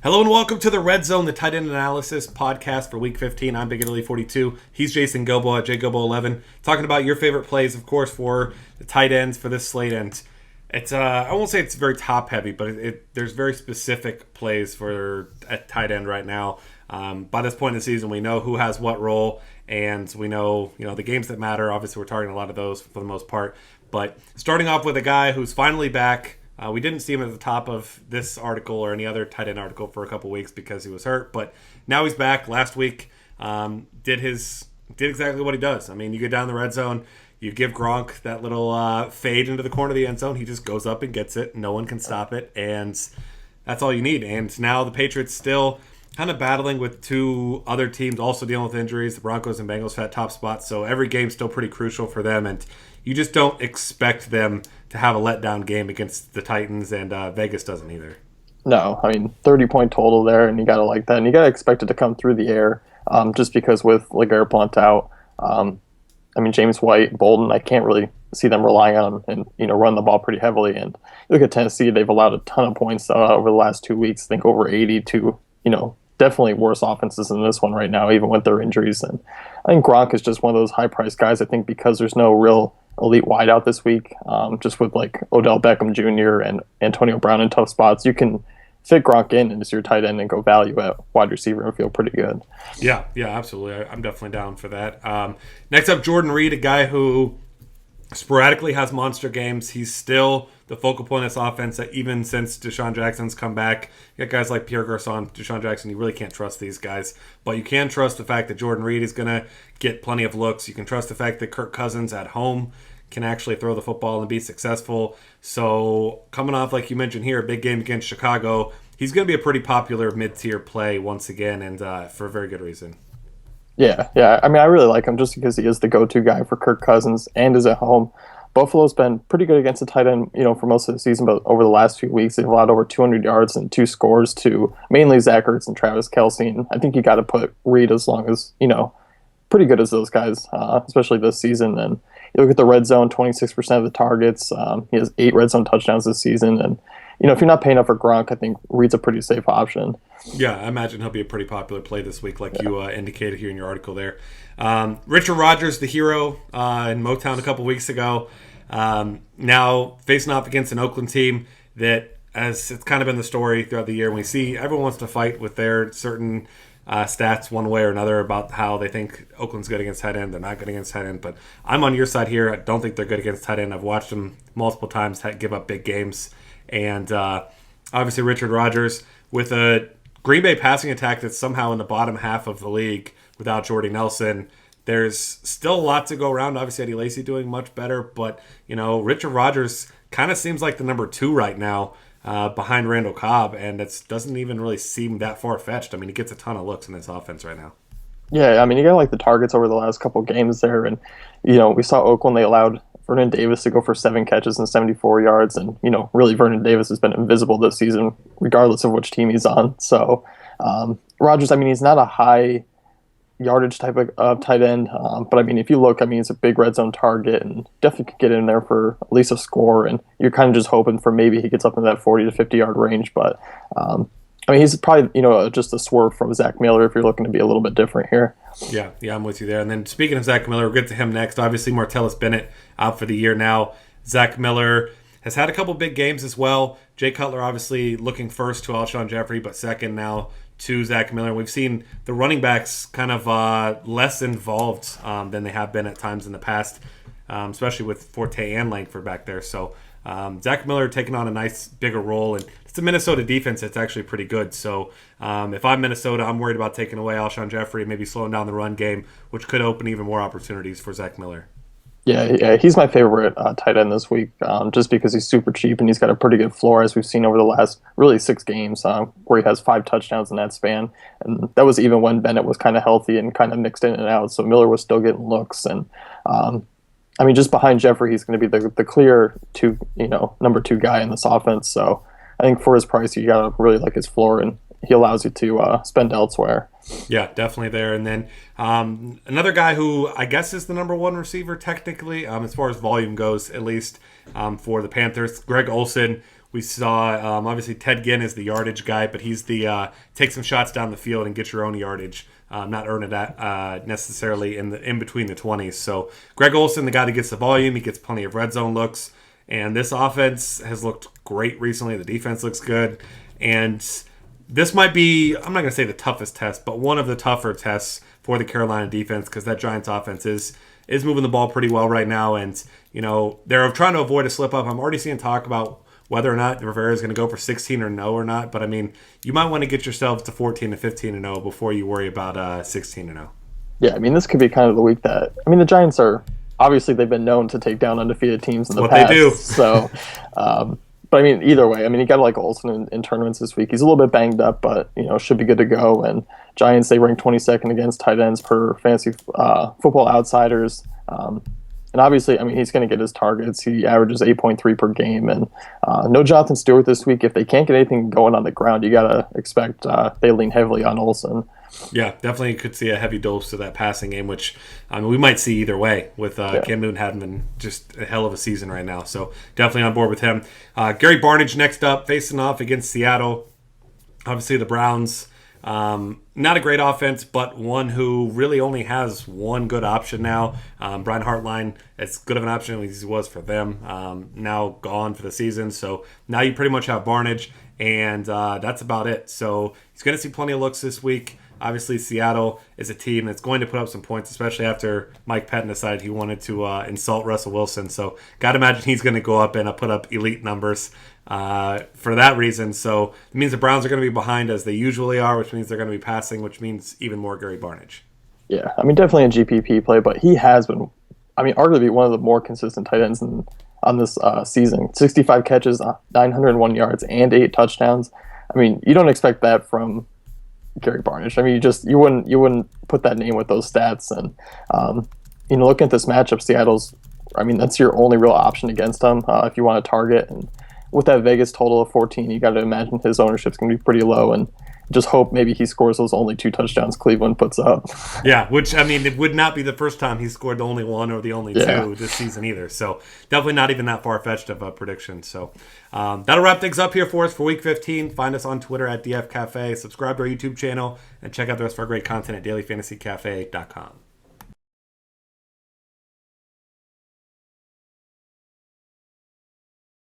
Hello and welcome to the Red Zone, the tight end analysis podcast for Week 15. I'm Big Italy 42. He's Jason Gobo at JGobo11, talking about your favorite plays, of course, for the tight ends for this slate. And it's I won't say it's very top heavy, but there's very specific plays for a tight end right now. By this point in the season, we know who has what role, and we know the games that matter. Obviously, we're targeting a lot of those for the most part. But starting off with a guy who's finally back. We didn't see him at the top of this article or any other tight end article for a couple weeks because he was hurt, but now he's back. Last week, did exactly what he does. I mean, you get down the red zone, you give Gronk that little fade into the corner of the end zone. He just goes up and gets it. No one can stop it, and that's all you need. And now the Patriots still kind of battling with two other teams also dealing with injuries. The Broncos and Bengals had top spots, so every game's still pretty crucial for them, and you just don't expect them to have a letdown game against the Titans, and Vegas doesn't either. No, I mean, 30-point total there, and you got to like that. And you got to expect it to come through the air just because with LeGarrette Blount out, James White, Bolden, I can't really see them relying on him and, run the ball pretty heavily. And you look at Tennessee, they've allowed a ton of points over the last 2 weeks, I think over 80 to, definitely worse offenses than this one right now, even with their injuries. And I think Gronk is just one of those high-priced guys, I think, because there's no real elite wideout this week, just with like Odell Beckham Jr. and Antonio Brown in tough spots. You can fit Gronk in as your tight end and go value at wide receiver and feel pretty good. Yeah, absolutely. I'm definitely down for that. Next up, Jordan Reed, a guy who sporadically has monster games. He's still the focal point of this offense, even since Deshaun Jackson's come back. You got guys like Pierre Garçon, Deshaun Jackson. You really can't trust these guys. But you can trust the fact that Jordan Reed is going to get plenty of looks. You can trust the fact that Kirk Cousins at home can actually throw the football and be successful. So coming off, like you mentioned here, a big game against Chicago, he's going to be a pretty popular mid-tier play once again, and for a very good reason. Yeah. I mean, I really like him just because he is the go-to guy for Kirk Cousins and is at home. Buffalo's been pretty good against the tight end, for most of the season, but over the last few weeks, they've allowed over 200 yards and 2 scores to mainly Zach Ertz and Travis Kelce. And I think you got to put Reed as long as, pretty good as those guys, especially this season. And you look at the red zone, 26% of the targets. He has 8 red zone touchdowns this season. And, if you're not paying up for Gronk, I think Reed's a pretty safe option. Yeah, I imagine he'll be a pretty popular play this week, like you indicated here in your article there. Richard Rodgers, the hero in Motown a couple weeks ago, now facing off against an Oakland team that, as it's kind of been the story throughout the year, we see everyone wants to fight with their certain stats one way or another about how they think Oakland's good against tight end. They're not good against tight end, but I'm on your side here. I don't think they're good against tight end. I've watched them multiple times give up big games. And obviously Richard Rodgers with a Green Bay passing attack that's somehow in the bottom half of the league without Jordy Nelson. There's still a lot to go around. Obviously, Eddie Lacy doing much better, but Richard Rodgers kind of seems like the number 2 right now behind Randall Cobb, and it doesn't even really seem that far-fetched. I mean, he gets a ton of looks in this offense right now. Yeah, I mean, you got like the targets over the last couple games there, and we saw Oakland, they allowed Vernon Davis to go for 7 catches and 74 yards, and really Vernon Davis has been invisible this season, regardless of which team he's on. So Rodgers, I mean, he's not a high yardage type of tight end, but I mean, if you look, I mean, he's a big red zone target and definitely could get in there for at least a score, and you're kind of just hoping for maybe he gets up in that 40 to 50 yard range. But I mean, he's probably just a swerve from Zach Miller if you're looking to be a little bit different here. Yeah, I'm with you there. And then speaking of Zach Miller, we'll get to him next. Obviously, Martellus Bennett out for the year now. Zach Miller has had a couple big games as well. Jay Cutler obviously looking first to Alshon Jeffrey, but second now to Zach Miller. We've seen the running backs kind of less involved than they have been at times in the past, especially with Forte and Langford back there. So Zach Miller taking on a nice bigger role, and it's a Minnesota defense that's actually pretty good. So if I'm Minnesota, I'm worried about taking away Alshon Jeffrey and maybe slowing down the run game, which could open even more opportunities for Zach Miller. Yeah, he's my favorite tight end this week, just because he's super cheap and he's got a pretty good floor, as we've seen over the last really 6 games, where he has 5 touchdowns in that span, and that was even when Bennett was kind of healthy and kind of mixed in and out. So Miller was still getting looks, and I mean, just behind Jeffrey, he's going to be the clear number 2 guy in this offense. So I think for his price, you got to really like his floor, and he allows you to spend elsewhere. Yeah, definitely there. And then another guy who I guess is the number 1 receiver technically, as far as volume goes, at least for the Panthers, Greg Olson We saw, obviously, Ted Ginn is the yardage guy, but he's the take some shots down the field and get your own yardage, not earn it necessarily in between the 20s. So Greg Olson, the guy that gets the volume, he gets plenty of red zone looks. And this offense has looked great recently. The defense looks good. And this might be, I'm not going to say the toughest test, but one of the tougher tests for the Carolina defense because that Giants offense is moving the ball pretty well right now. And, they're trying to avoid a slip up. I'm already seeing talk about whether or not Rivera is going to go for 16 or no or not. But, I mean, you might want to get yourself to 14 to 15 and 0 before you worry about 16 and 0. Yeah, I mean, this could be kind of the week that, the Giants are, obviously they've been known to take down undefeated teams in the past. What they do. So, but either way, you got to like Olson in tournaments this week. He's a little bit banged up, but, should be good to go. And Giants, they rank 22nd against tight ends per fantasy football outsiders. And obviously, he's going to get his targets. He averages 8.3 per game. And no Jonathan Stewart this week. If they can't get anything going on the ground, you got to expect they lean heavily on Olson. Yeah, definitely could see a heavy dose to that passing game, which we might see either way with Cam Newton having just a hell of a season right now. So definitely on board with him. Gary Barnidge next up, facing off against Seattle. Obviously the Browns, not a great offense, but one who really only has one good option now. Brian Hartline, as good of an option as he was for them, now gone for the season. So now you pretty much have Barnidge, and that's about it. So he's going to see plenty of looks this week. Obviously, Seattle is a team that's going to put up some points, especially after Mike Pettin decided he wanted to insult Russell Wilson. So, got to imagine he's going to go up and put up elite numbers for that reason. So, it means the Browns are going to be behind as they usually are, which means they're going to be passing, which means even more Gary Barnidge. Yeah, definitely a GPP play, but he has been, arguably one of the more consistent tight ends on this season. 65 catches, 901 yards, and 8 touchdowns. You don't expect that from Gary Barnidge. You wouldn't put that name with those stats. And looking at this matchup, Seattle's, that's your only real option against him if you want to target. And with that Vegas total of 14, you got to imagine his ownership's going to be pretty low. And just hope maybe he scores those only 2 touchdowns Cleveland puts up. Yeah, which, it would not be the first time he scored the only 1 or the only 2 this season either. So definitely not even that far-fetched of a prediction. So that'll wrap things up here for us for Week 15. Find us on Twitter at DF Cafe. Subscribe to our YouTube channel and check out the rest of our great content at dailyfantasycafe.com.